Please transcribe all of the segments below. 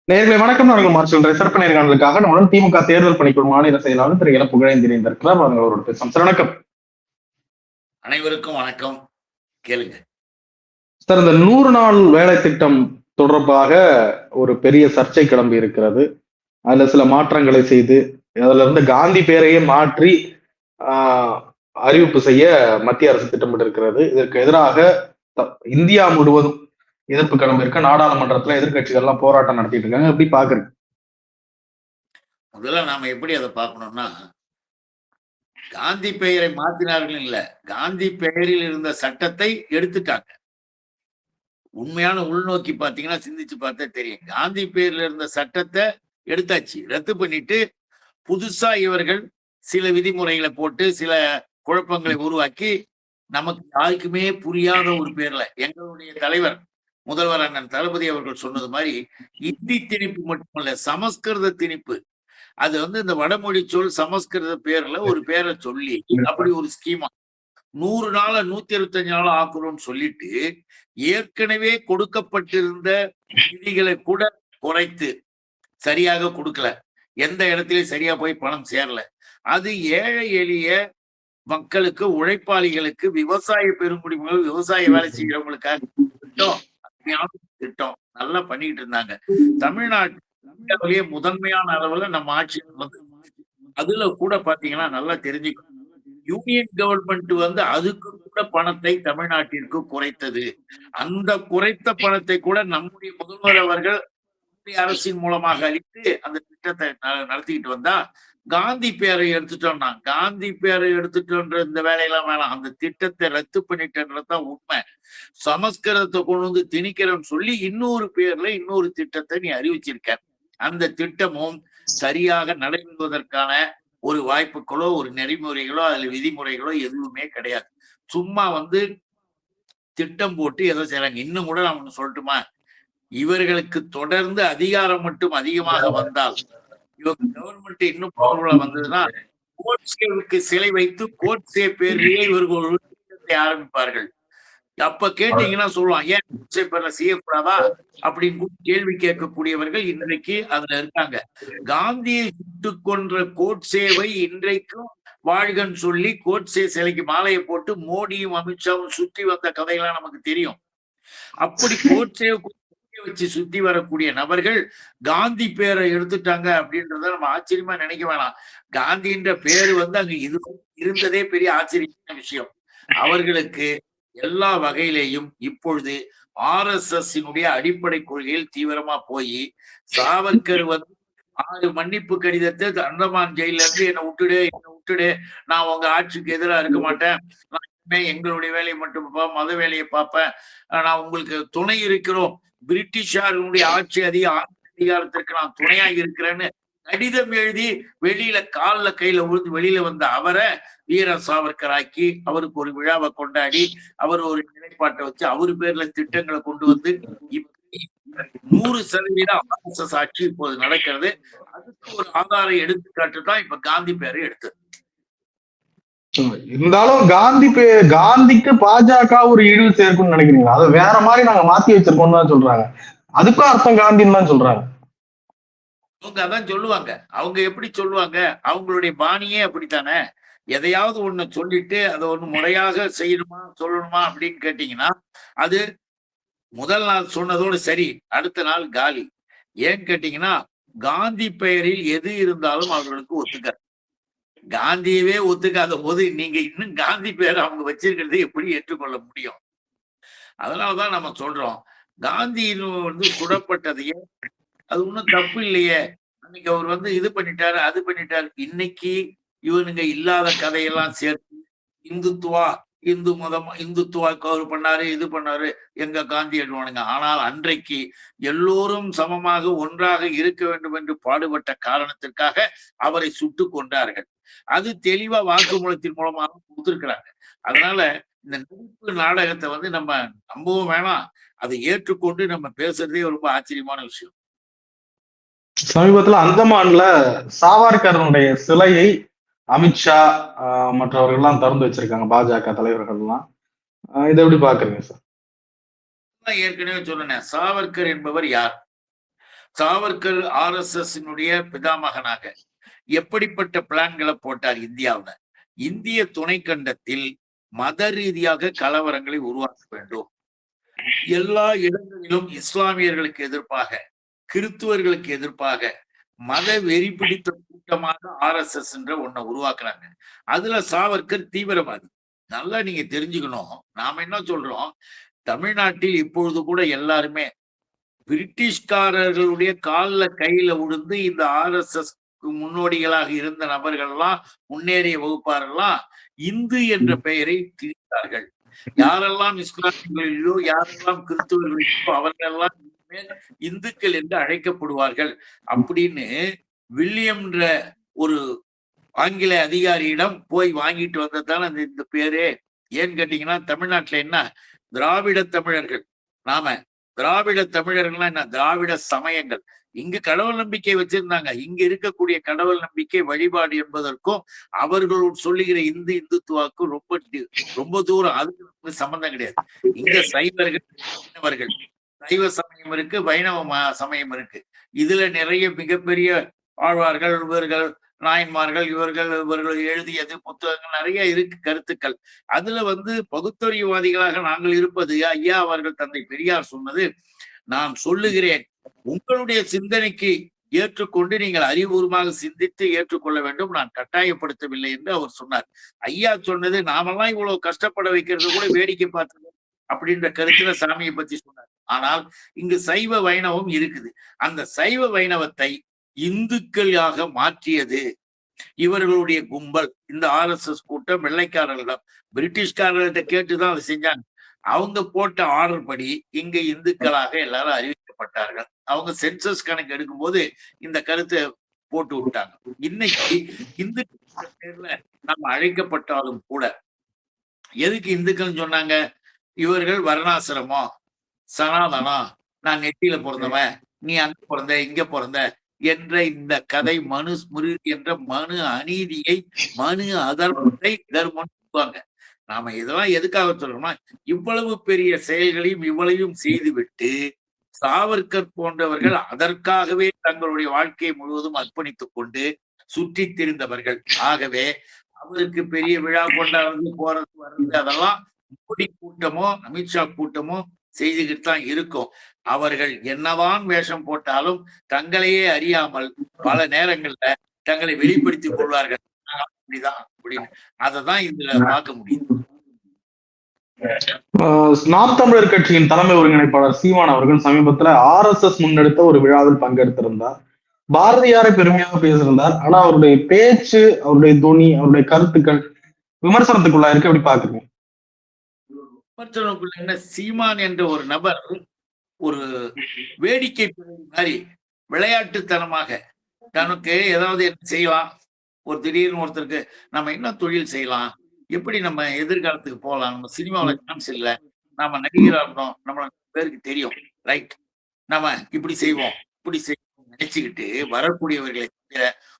நேர்களை வணக்கம். நான் மார்ஷல் சிறப்பு நேர்காணலுக்காக நம்மளுடன் திமுக தேர்தல் பணிக்குழு மாநில செயலாளர் திரு புகழேந்தி இணைந்திருக்கிறார். அவர்களோட பேசலாம். சார் வணக்கம். அனைவருக்கும் வணக்கம். கேளுங்க சார். இந்த 100 நாள் வேலை திட்டம் தொடர்பாக ஒரு பெரிய சர்ச்சை கிளம்பி இருக்கிறது. அதுல சில மாற்றங்களை செய்து அதுல இருந்து காந்தி பேரையே மாற்றி அறிவிப்பு செய்ய மத்திய அரசு திட்டமிட்டு இருக்கிறது. இதற்கு எதிராக இந்தியா முழுவதும் எதிர்ப்பு கிளம்பி இருக்க, நாடாளுமன்றத்துல எதிர்கட்சிகள் எல்லாம் போராட்டம் நடத்திட்டு இருக்காங்க. எப்படி பாக்குறீங்க? முதல்ல நாம எப்படி அதை பார்க்கணும்னா, காந்தி பெயரை மாத்தினார்கள் இல்ல, காந்தி பெயரில் இருந்த சட்டத்தை எடுத்துட்டாங்க. உண்மையான உள்நோக்கி பாத்தீங்கன்னா சிந்திச்சு பார்த்தா தெரியும். காந்தி பெயரில் இருந்த சட்டத்தை எடுத்தாச்சு, ரத்து பண்ணிட்டு புதுசா இவர்கள் சில விதிமுறைகளை போட்டு சில குழப்பங்களை உருவாக்கி நமக்கு யாருக்குமே புரியாத ஒரு பேர்ல எங்களுடைய தலைவர் முதல்வர் அண்ணன் தளபதி அவர்கள் சொன்னது மாதிரி இந்தி திணிப்பு மட்டுமல்ல, சமஸ்கிருத திணிப்பு. அது இந்த வடமொழி சொல் சமஸ்கிருத பேர்ல ஒரு பேரை சொல்லி அப்படி ஒரு ஸ்கீமா 100 நாள 125 நாள் ஆக்குறோம்னு சொல்லிட்டு ஏற்கனவே கொடுக்கப்பட்டிருந்த விதிகளை கூட குறைத்து சரியாக கொடுக்கல. எந்த இடத்துலயும் சரியா போய் பணம் சேரல. அது ஏழை எளிய மக்களுக்கு, உழைப்பாளிகளுக்கு, விவசாய பெருங்குடிகள், விவசாய வேலை செய்கிறவங்களுக்காக திட்டம் நல்லா பண்ணிட்டு இருந்தாங்க. தமிழ்நாட்டிலேயே முதன்மையான அளவுல நம்ம ஆட்சி அதுல கூட பாத்தீங்கன்னா நல்லா தெரிஞ்சுக்கணும். யூனியன் கவர்மெண்ட் அதுக்கு கூட பணத்தை தமிழ்நாட்டிற்கு குறைத்தது. அந்த குறைத்த பணத்தை கூட நம்முடைய முதல்வர் அவர்கள் அரசின் மூலமாக அளித்து அந்த திட்டத்தை நடத்திக்கிட்டு வந்தா, காந்தி பேரை எடுத்துட்டோம்னா, காந்தி பேரை எடுத்துட்டோன்ற இந்த வேலையெல்லாம் வேணாம், அந்த திட்டத்தை ரத்து பண்ணிட்டேன்றதுதான் உண்மை. சமஸ்கிருதத்தை கொண்டு திணிக்கிறோம்னு சொல்லி இன்னொரு பேர்ல இன்னொரு திட்டத்தை நீ அறிவிச்சிருக்க. அந்த திட்டமும் சரியாக நடைபெறுவதற்கான ஒரு வாய்ப்புகளோ ஒரு நெறிமுறைகளோ அதுல விதிமுறைகளோ எதுவுமே கிடையாது. சும்மா திட்டம் போட்டு ஏதோ செய்யறாங்க. இன்னும் கூட நான் ஒண்ணு சொல்லட்டுமா, இவர்களுக்கு தொடர்ந்து அதிகாரம் மட்டும் அதிகமாக வந்தால், இவங்க கவர்மெண்ட் இன்னும் பவர்ஃபுல்லா வந்ததுன்னா, கோட்சேவுக்கு சிலை வைத்து கோட்சே பேர்லயே இவர்கள் ஒரு திட்டத்தை ஆரம்பிப்பார்கள். அப்ப கேட்டீங்கன்னா சொல்லுவான், ஏன் கோட்சே பேர்ல செய்யக்கூடாதா அப்படின்னு கேள்வி கேட்கக்கூடியவர்கள் இன்றைக்கு அதுல இருக்காங்க. காந்தியை சுட்டு கொன்ற கோட்சேவை இன்றைக்கும் வாழ்கன்னு சொல்லி கோட்சே சிலைக்கு மாலையை போட்டு மோடியும் அமித்ஷாவும் சுற்றி வந்த கதையெல்லாம் நமக்கு தெரியும். அப்படி கோட்சே வச்சு சுத்தி வரக்கூடிய நபர்கள் காந்தி பேரை எடுத்துட்டாங்க அப்படின்றத நம்ம ஆச்சரியமா நினைக்க வேணாம். காந்தின்ற பேரு அங்க இருந்ததே பெரிய ஆச்சரியமான விஷயம். அவர்களுக்கு எல்லா வகையிலேயும் இப்பொழுது RSS அடிப்படை கொள்கையில் தீவிரமா போய், சாவர்கர் 6 மன்னிப்பு கடிதத்தை அந்தமான் ஜெயில இருந்து என்னை விட்டுடு, நான் உங்க ஆட்சிக்கு எதிராக இருக்க மாட்டேன், எங்களுடைய வேலையை மட்டும் மத வேலையை பார்ப்பேன், நான் உங்களுக்கு துணை இருக்கிறோம், பிரிட்டிஷாருடைய ஆட்சி அதிகாரத்திற்கு நான் துணையா இருக்கிறேன்னு கடிதம் எழுதி வெளியில காலில் கையில விழுந்து வெளியில வந்த அவரை வீர சாவர்கர் ஆக்கி அவருக்கு ஒரு விழாவை கொண்டாடி அவர் ஒரு நிலைப்பாட்டை வச்சு அவரு பேர்ல திட்டங்களை கொண்டு 100% RSS ஆட்சி இப்போது நடக்கிறது. அதுக்கு ஒரு ஆதார எடுத்துக்காட்டு தான் இப்ப காந்தி பேரை எடுத்தது. இருந்தாலும் காந்திக்கு பாஜக ஒரு இழிவு சேர்க்கும்னு நினைக்கிறீங்களா? அதை வேற மாதிரி நாங்க மாத்தி வச்சிருக்கோம் தான் சொல்றாங்க. அதுக்கும் அர்த்தம் காந்தின்னு தான் சொல்றாங்க. அவங்க அதான் சொல்லுவாங்க. அவங்க எப்படி சொல்லுவாங்க, அவங்களுடைய பாணியே அப்படித்தானே. எதையாவது ஒண்ணு சொல்லிட்டு அதை ஒண்ணு முறையாக செய்யணுமா சொல்லணுமா அப்படின்னு கேட்டீங்கன்னா, அது முதல் நாள் சொன்னதோடு சரி, அடுத்த நாள் காலி. ஏன்னு கேட்டீங்கன்னா, காந்தி பெயரில் எது இருந்தாலும் அவர்களுக்கு ஒத்துக்க. காந்தியவே ஒத்துக்காத போது நீங்க இன்னும் காந்தி பேரை அவங்க வச்சிருக்கிறதை எப்படி ஏற்றுக்கொள்ள முடியும்? அதனாலதான் நம்ம சொல்றோம், காந்தி சுடப்பட்டதையே அது ஒண்ணும் தப்பு இல்லையே, அன்னைக்கு அவர் இது பண்ணிட்டாரு அது பண்ணிட்டாரு. இன்னைக்கு இவனுங்க இல்லாத கதையெல்லாம் சேர்த்து இந்துத்துவா, இந்து மதம், இந்துத்துவாக்கு அவர் பண்ணாரு இது பண்ணாரு எங்க காந்தி எழுவானுங்க. ஆனால் அன்றைக்கு எல்லோரும் சமமாக ஒன்றாக இருக்க வேண்டும் என்று பாடுபட்ட காரணத்திற்காக அவரை சுட்டு கொண்டார்கள். அது தெளிவா வாக்குமூலத்தின் மூலமாக கொடுத்திருக்கிறாங்க. அதனால இந்த நடிப்பு நாடகத்தை நம்ம நம்பவும் வேணாம், அதை ஏற்றுக்கொண்டு நம்ம பேசுறதே ரொம்ப ஆச்சரியமான விஷயம். சமீபத்துல அந்தமான்ல சாவர்கருடைய சிலையை அமித்ஷா மற்றவர்கள்லாம் திறந்து வச்சிருக்காங்க, பாஜக தலைவர்கள் எல்லாம். இதை எப்படி பாக்குறீங்க சார்? ஏற்கனவே சொன்னேன், சாவர்கர் என்பவர் யார்? சாவர்கர் RSS பிதாமகனாக எப்படிப்பட்ட பிளான்களை போட்டார் இந்தியாவுல? இந்திய துணைக்கண்டத்தில் மத ரீதியாக கலவரங்களை உருவாக்க வேண்டும். எல்லா இடங்களிலும் இஸ்லாமியர்களுக்கு எதிர்ப்பாக, கிறிஸ்துவர்களுக்கு எதிர்ப்பாக மத வெறி பிடித்த கூட்டமாக RSS ஒன்ன உருவாக்குறாங்க. அதுல சாவர்கர் தீவிரவாதி. நல்லா நீங்க தெரிஞ்சுக்கணும். நாம என்ன சொல்றோம், தமிழ்நாட்டில் இப்பொழுது கூட எல்லாருமே பிரிட்டிஷ்காரர்களுடைய கால்ல கையில விழுந்து இந்த RSS முன்னோடிகளாக இருந்த நபர்கள்லாம், முன்னேறிய வகுப்பாரெல்லாம் இந்து என்ற பெயரை திரித்தார்கள். யாரெல்லாம் இஸ்லாமியர்களிலோ யாரெல்லாம் கிறிஸ்துவர்களிலோ அவர்களெல்லாம் இந்துக்கள் என்று அழைக்கப்படுவார்கள் அப்படின்னு வில்லியம்ன்ற ஒரு ஆங்கில அதிகாரியிடம் போய் வாங்கிட்டு வந்ததான இந்த பேரு. ஏன்னு கேட்டீங்கன்னா, தமிழ்நாட்டுல என்ன திராவிட தமிழர்கள், நாம திராவிட தமிழர்கள்லாம் என்ன திராவிட சமயங்கள். இங்கு கடவுள் நம்பிக்கை வச்சிருந்தாங்க. இங்க இருக்கக்கூடிய கடவுள் நம்பிக்கை வழிபாடு என்பதற்கும் அவர்கள் சொல்லுகிற இந்துத்துவாக்கும் ரொம்ப தூரம். அதுக்கு சம்பந்தம் கிடையாது. இங்க சைவர்கள் சைவ சமயம் இருக்கு, வைணவ சமயம் இருக்கு. இதுல நிறைய மிகப்பெரிய ஆழ்வார்கள், இவர்கள் நாயன்மார்கள், இவர்கள் எழுதியது புத்தகங்கள் நிறைய இருக்கு, கருத்துக்கள். அதுல பகுத்தறிவுவாதிகளாக நாங்கள் இருப்பது, ஐயா அவர்கள் தந்தை பெரியார் சொன்னது, நான் சொல்லுகிறேன், உங்களுடைய சிந்தனைக்கு ஏற்றுக்கொண்டு நீங்கள் அறிவுபூர்வமாக சிந்தித்து ஏற்றுக்கொள்ள வேண்டும், நான் கட்டாயப்படுத்தவில்லை என்று அவர் சொன்னார். ஐயா சொன்னது, நாமெல்லாம் இவ்வளவு கஷ்டப்பட வைக்கிறது கூட வேடிக்கை பார்த்தது அப்படின்ற கருத்துல சாமியை பத்தி சொன்னார். ஆனால் இங்கு சைவ வைணவம் இருக்குது. அந்த சைவ வைணவத்தை இந்துக்களாக மாற்றியது இவர்களுடைய கும்பல். இந்த RSS கூட்டம் வெள்ளைக்காரர்களிடம், பிரிட்டிஷ்காரர்கிட்ட கேட்டுதான் அதை செஞ்சாங்க. அவங்க போட்ட ஆர்டர் படி இங்க இந்துக்களாக எல்லாரும் அறிவிக்கப்பட்டார்கள். அவங்க சென்சஸ் கணக்கு எடுக்கும்போது இந்த கருத்தை போட்டு விட்டாங்க. இன்னைக்கு இந்து பேர்ல நம்ம அழைக்கப்பட்டாலும் கூட எதுக்கு இந்துக்கள் சொன்னாங்க? இவர்கள் வர்ணாசிரமம், சனாதனம், நான் நெத்தியில பிறந்தவன், நீ அங்க பிறந்த இங்க பிறந்த என்ற இந்த கதை, மனு ஸ்மிருதி என்ற மனு அநீதியை, மனு அதர்மத்தை தர்மம் சொல்லுவாங்க. நாம இதெல்லாம் எதுக்காக சொல்றோம்னா, இவ்வளவு பெரிய செயல்களையும் இவ்வளவையும் செய்துவிட்டு சாவர்கர் போன்றவர்கள் அதற்காகவே தங்களுடைய வாழ்க்கையை முழுவதும் அர்ப்பணித்துக் கொண்டு சுற்றி திரிந்தவர்கள். ஆகவே அவருக்கு பெரிய விழா கொண்டாடுறது, போறது, வர்றது அதெல்லாம் மோடி கூட்டமோ அமித்ஷா கூட்டமோ செய்துகிட்டு தான் இருக்கும். அவர்கள் என்னதான் வேஷம் போட்டாலும் தங்களையே அறியாமல் பல நேரங்கள்ல தங்களை வெளிப்படுத்திக் கொள்வார்கள். அப்படிதான் அப்படின்னு அததான் இதுல பார்க்க முடியும். நாம் தமிழர் கட்சியின் தலைமை ஒருங்கிணைப்பாளர் சீமான் அவர்கள் சமீபத்துல RSS முன்னெடுத்த ஒரு விழாவில் பங்கெடுத்திருந்தார். பாரதியாரை பெருமையாக பேசியிருந்தார். ஆனா அவருடைய பேச்சு, அவருடைய துணி, அவருடைய கருத்துக்கள் விமர்சனத்துக்குள்ளா இருக்கு. எப்படி பாக்குறீங்க? விமர்சனத்துக்குள்ள என்ன, சீமான் என்ற ஒரு நபர் ஒரு வேடிக்கை மாதிரி விளையாட்டுத்தனமாக தனக்கு ஏதாவது செய்யலாம், ஒரு திடீர்னு ஒருத்தருக்கு நம்ம என்ன தொழில் செய்யலாம், எப்படி நம்ம எதிர்காலத்துக்கு போகலாம், நம்ம சினிமாவில சான்ஸ் இல்லை, நாம நடிகரா இருந்தோம், நம்ம பேருக்கு தெரியும், ரைட், நம்ம இப்படி செய்வோம் இப்படி செய்வோம் நினைச்சுக்கிட்டு வரக்கூடியவர்களை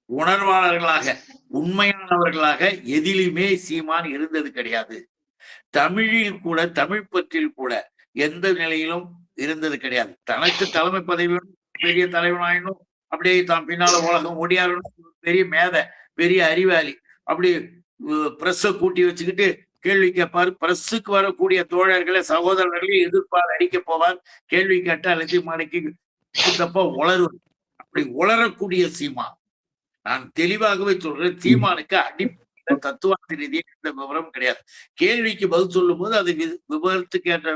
உணர்வாளர்களாக உண்மையானவர்களாக எதிலுமே சீமான் இருந்தது கிடையாது. தமிழில் கூட, தமிழ் பற்றில் கூட எந்த நிலையிலும் இருந்தது கிடையாது. தனக்கு தலைமை பதவி பெரிய தலைவனாயினும், அப்படியே தான் பின்னால உலகம் ஒடியாரணும், பெரிய மேதை, பெரிய அறிவாளி, அப்படி பிரஸ்ஸை கூட்டி வச்சுக்கிட்டு கேள்வி கேட்பார். பிரஸ்ஸுக்கு வரக்கூடிய தோழர்களை, சகோதரர்களை எதிர்ப்பார், அடிக்க போவார், கேள்வி கேட்டா அழைச்சி மடக்கி தப்பா உளருவார். அப்படி உளரக்கூடிய சீமான். நான் தெளிவாகவே சொல்றேன், சீமானுக்கு அடிப்படை தத்துவார்த்த ரீதியாக எந்த விவரம் கிடையாது. கேள்விக்கு பதில் சொல்லும் போது அது விவரத்துக்கு ஏற்ற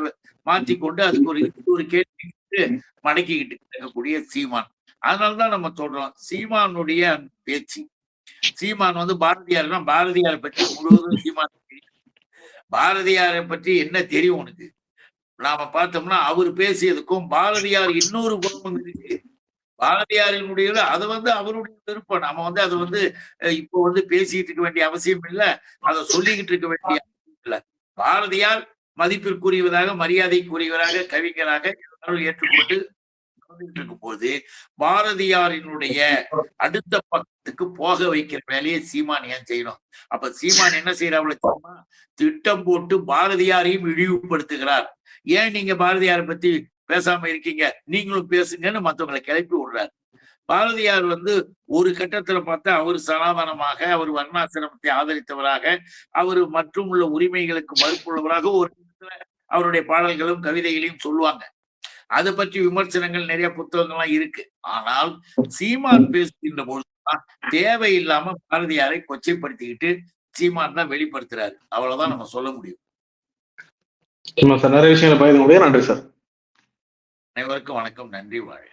மாற்றிக்கொண்டு அதுக்கு ஒரு கேள்வி மடக்கிக்கிட்டு இருக்கக்கூடிய சீமான். அதனாலதான் நம்ம சொல்றோம், சீமானுடைய பேச்சு, சீமான் பாரதியார்னா பாரதியாரை பற்றி முழுவதும் சீமான் தெரியும். பாரதியாரை பற்றி என்ன தெரியும் உனக்கு? நாம பார்த்தோம்னா அவர் பேசியதுக்கும் பாரதியார் இன்னொரு குணமும் இருக்கு. பாரதியாரினுடைய அது அவருடைய விருப்பம். நாம அதை இப்போ பேசிட்டு இருக்க வேண்டிய அவசியம் இல்லை, அதை சொல்லிக்கிட்டு இருக்க வேண்டிய அவசியம் இல்லை. பாரதியார் மதிப்பிற்குரியவராக, மரியாதைக்குரியவராக, கவிஞராக எல்லாரும் ஏற்றுக்கொண்டு இருக்கும் போது பாரதியாரினுடைய அடுத்த பக்கத்துக்கு போக வைக்கிற வேலையை சீமான் ஏன் செய்யணும்? அப்ப சீமான் என்ன செய்யறாப்புல, திட்டம் போட்டு பாரதியாரையும் இழிவுபடுத்துகிறார். ஏன் நீங்க பாரதியாரை பத்தி பேசாம இருக்கீங்க, நீங்களும் பேசுங்கன்னு மத்தவங்களை கிளப்பி விடுறாரு. பாரதியார் ஒரு கட்டத்துல பார்த்தா அவர் சனாதனமாக, அவர் வர்ணாசிரமத்தை ஆதரித்தவராக, அவர் மற்றும் உள்ள உரிமைகளுக்கு மறுப்புள்ளவராக ஒரு அவருடைய பாடல்களும் கவிதைகளையும் சொல்லுவாங்க. அதை பற்றி விமர்சனங்கள் நிறைய புத்தகங்கள்லாம் இருக்கு. ஆனால் சீமான் பேசுகின்ற பொழுதுதான் தேவையில்லாம பாரதியாரை கொச்சைப்படுத்திக்கிட்டு சீமான் தான் வெளிப்படுத்துறாரு. அவ்வளவுதான் நம்ம சொல்ல முடியும். சார் நிறைய விஷயங்களை பகிர்ந்து முடியும். நன்றி சார். அனைவருக்கும் வணக்கம். நன்றி. வாழ்க.